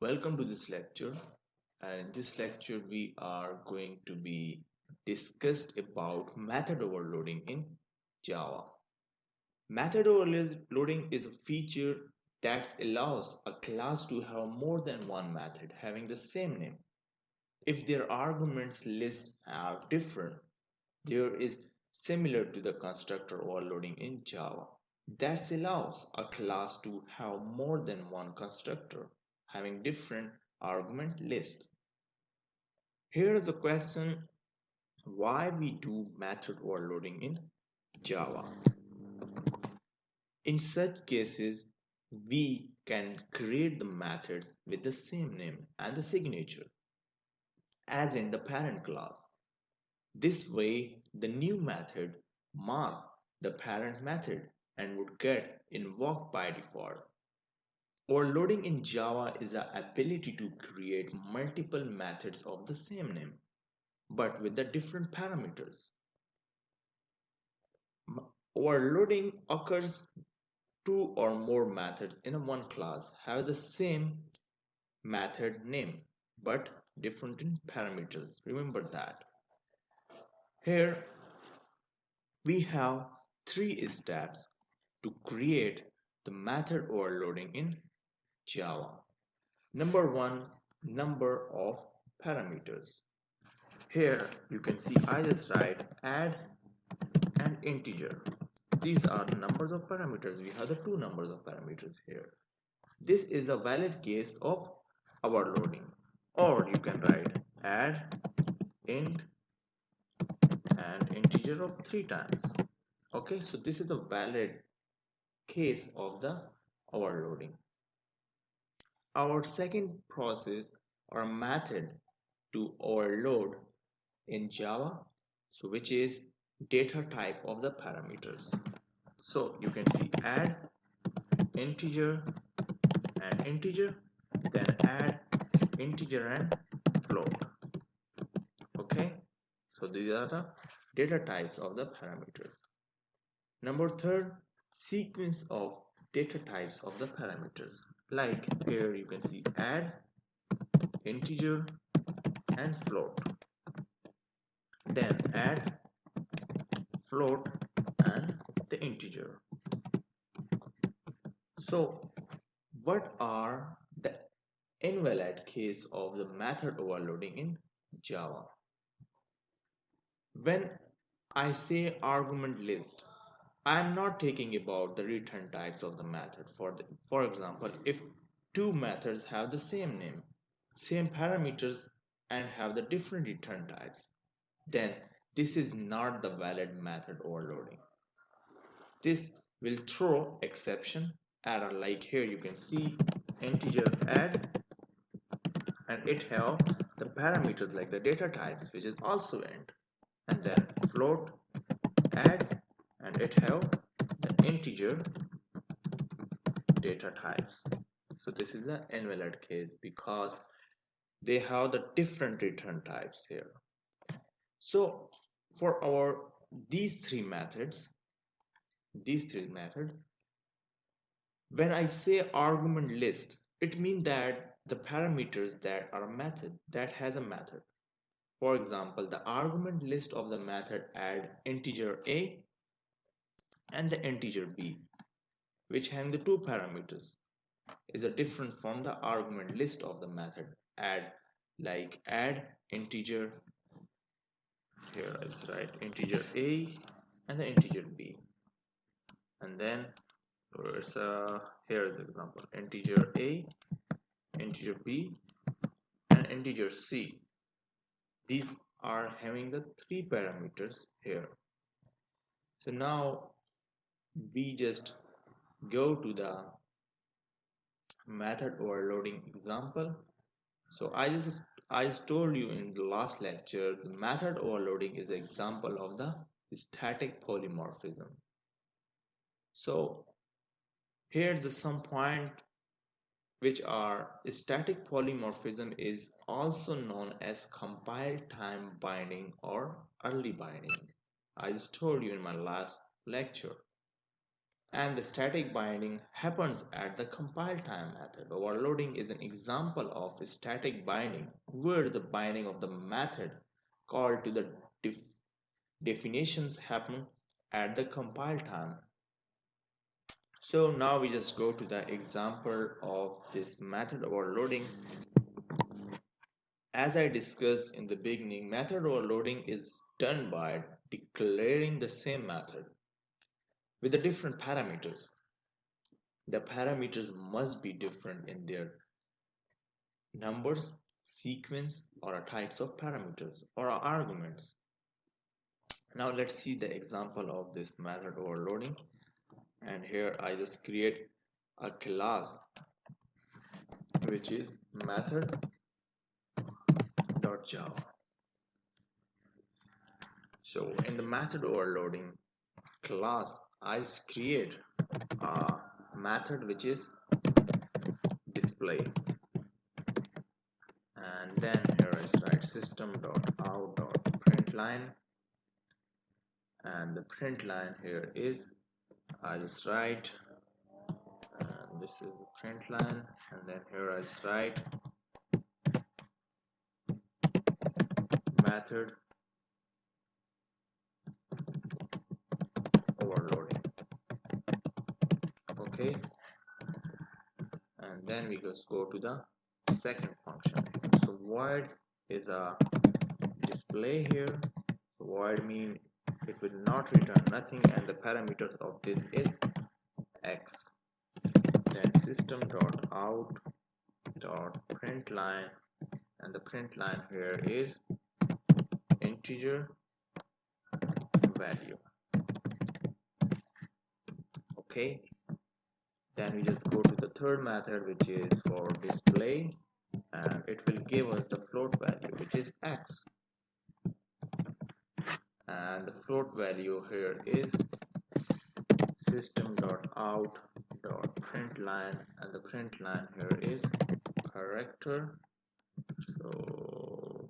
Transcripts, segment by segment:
Welcome to this lecture, and in this lecture we are going to be discussed about method overloading in Java. Method overloading is a feature that allows a class to have more than one method having the same name. If their arguments list are different, there is similar to the constructor overloading in Java. That allows a class to have more than one constructor having different argument lists. Here is the question: why we do method overloading in Java. In such cases, we can create the methods with the same name and the signature as in the parent class. This way, the new method masks the parent method and would get invoked by default. Overloading in Java is the ability to create multiple methods of the same name, but with the different parameters. Overloading occurs two or more methods in one class have the same method name, but different in parameters. Remember that. Here we have three steps to create the method overloading in Java. Number one, number of parameters. Here you can see I just write add an integer. These are the numbers of parameters. We have the two numbers of parameters here. This is a valid case of overloading. Or you can write add int and integer of 3 times. Okay, so this is a valid case of the overloading. Our second process or method to overload in Java, so which is data type of the parameters. So you can see add integer and integer, then add integer and float. Okay, so these are the data types of the parameters. Number third, sequence of data types of the parameters. Like here you can see add integer and float, then add float and the integer. So what are the invalid case of the method overloading in Java? When I say argument list, I am not talking about the return types of the method. For example, if two methods have the same name, same parameters, and have the different return types, then this is not the valid method overloading. This will throw exception error, like here you can see integer add and it have the parameters like the data types, which is also int, and then float add and it have the integer data types. So this is the invalid case because they have the different return types here. So for our these three methods, when I say argument list, it means that the parameters that are a method that has a method. For example, the argument list of the method add integer a and the integer b, which have the two parameters, is a different from the argument list of the method add, like add integer. Here I just write integer a and the integer b, and then it's here is example integer a, integer b, and integer c. These are having the three parameters here. So now we just go to the method overloading example. So I just told you in the last lecture, the method overloading is an example of the static polymorphism. So here the some point which are static polymorphism is also known as compile time binding or early binding. I just told you in my last lecture. and the static binding happens at the compile time method. Overloading is an example of a static binding where the binding of the method called to the definitions happen at the compile time. So now we just go to the example of this method overloading. As I discussed in the beginning, method overloading is done by declaring the same method with the different parameters. The parameters must be different in their numbers, sequence, or types of parameters or arguments. Now let's see the example of this method overloading. And here I just create a class which is method.java. So in the method overloading class, I create a method which is display, and then here I write system.out.println, and the print line here is I just write, and this is the print line, and then here I just write method overloading. Okay, and then we just go to the second function. So void is a display here. So void mean it will not return nothing, and the parameters of this is x. Then system.out.println, and the print line here is integer value. Okay, then we just go to the third method which is for display, and it will give us the float value which is x, and the float value here is system.out.println, and the print line here is character. So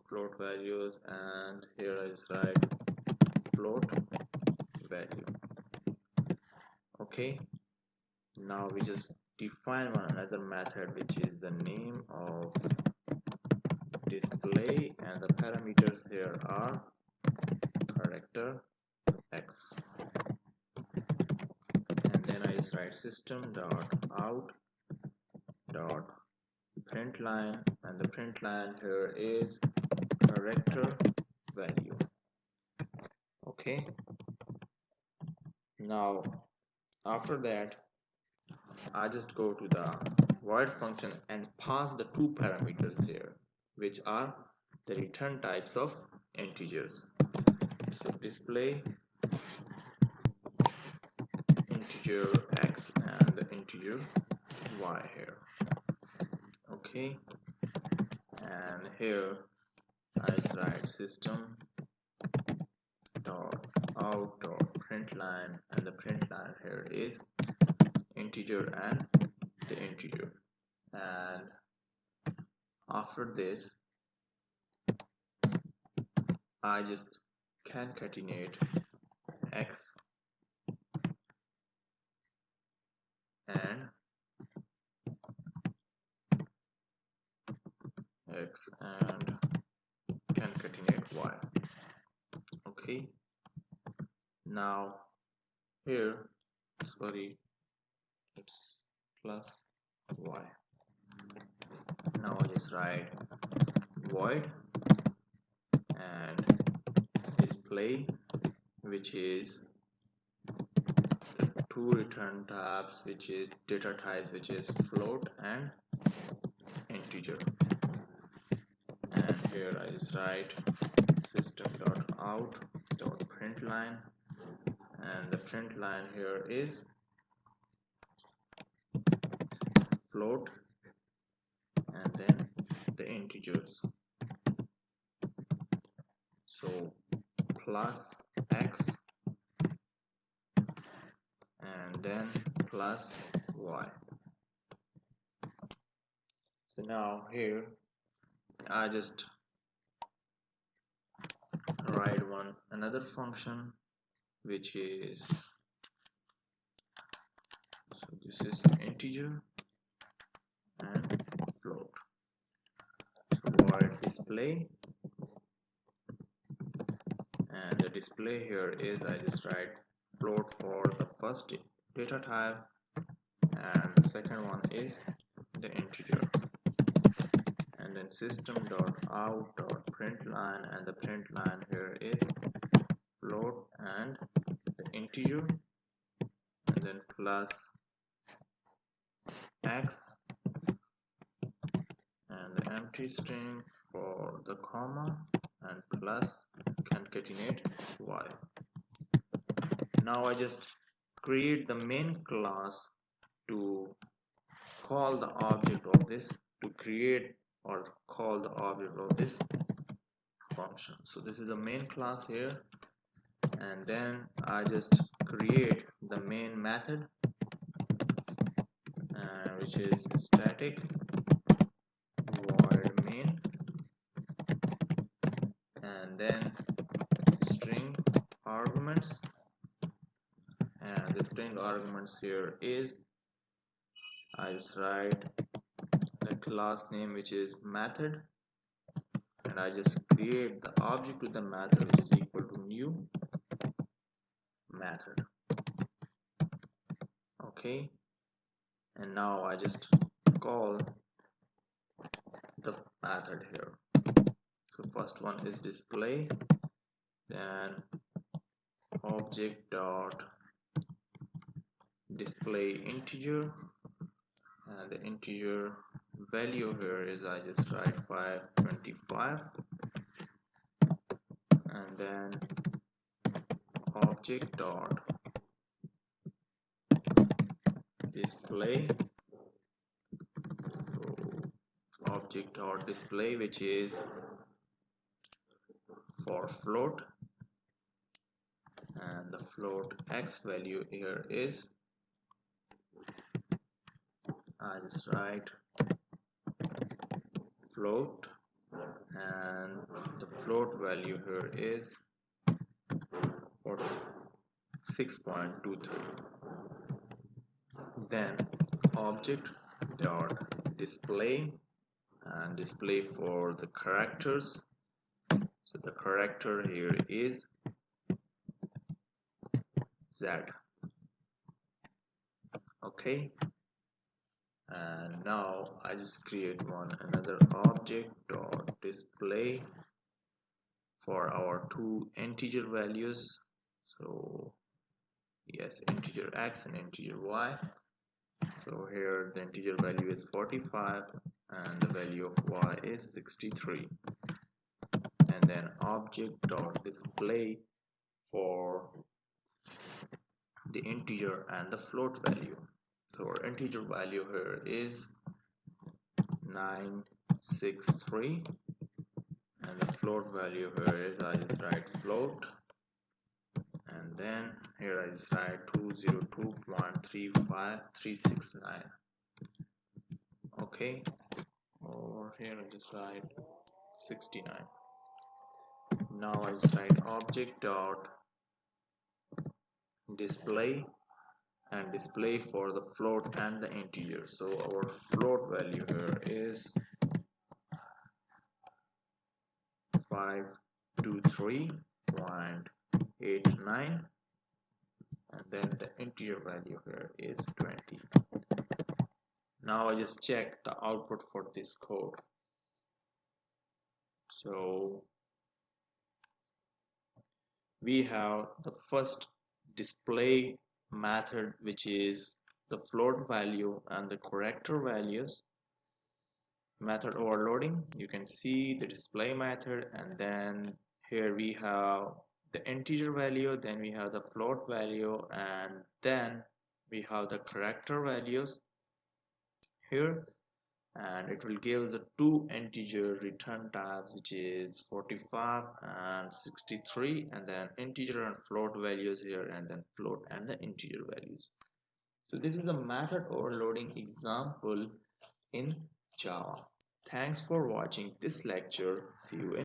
float values, and here is write float value. Okay, now we just define one another method which is the name of display, and the parameters here are character x, and then I just write system.out.println, and the print line here is character value. Okay, now after that I just go to the void function and pass the two parameters here which are the return types of integers. So display integer x and the integer y here. Okay, and here I just write system dot out dot print line, and the print line here is integer and the integer, and after this I just concatenate x and concatenate y. Okay, now here, sorry, it's plus y. Now I just write void and display, which is two return types, which is data types, which is float and integer, and here I just write system.out.println, and the print line here is float and then the integers, so plus x and then plus y. So now here I just write another function which is this is integer and float. So void display, and the display here is I just write float for the first data type, and the second one is the integer, and then system.out.println, and the println here is float and the integer, and then plus x, and the empty string for the comma, and plus concatenate y. Now I just create the main class to call the object of this, to create or call the object of this function. So this is the main class here, and then I just create the main method, which is static void main, and then string arguments, and the string arguments here is I just write the class name, which is method, and I just create the object with the method, which is equal to new method. Okay, and now I just call the method here. So first one is display, then object dot display integer, and the integer value here is I just write 525, and then object dot display, so object dot display, which is for float, and the float x value here is I just write float, and the float value here is 6.23. Then object dot display, and display for the characters, so the character here is Z. Okay, and now I just create another object dot display for our two integer values, so yes, integer x and integer y. So here the integer value is 45 and the value of y is 63, and then object dot display for the integer and the float value. So our integer value here is 963, and the float value here is I just write float, and then here I just write 202.35369. Okay, or here I just write 69. Now I just write object dot display, and display for the float and the integer. So our float value here is 523.89, and then the integer value here is 20. Now I just check the output for this code. So we have the first display method, which is the float value and the character values method overloading. You can see the display method, and then here we have the integer value, then we have the float value, and then we have the character values here, and it will give the two integer return types, which is 45 and 63, and then integer and float values here, and then float and the integer values. So this is a method overloading example in Java. Thanks for watching this lecture. See you in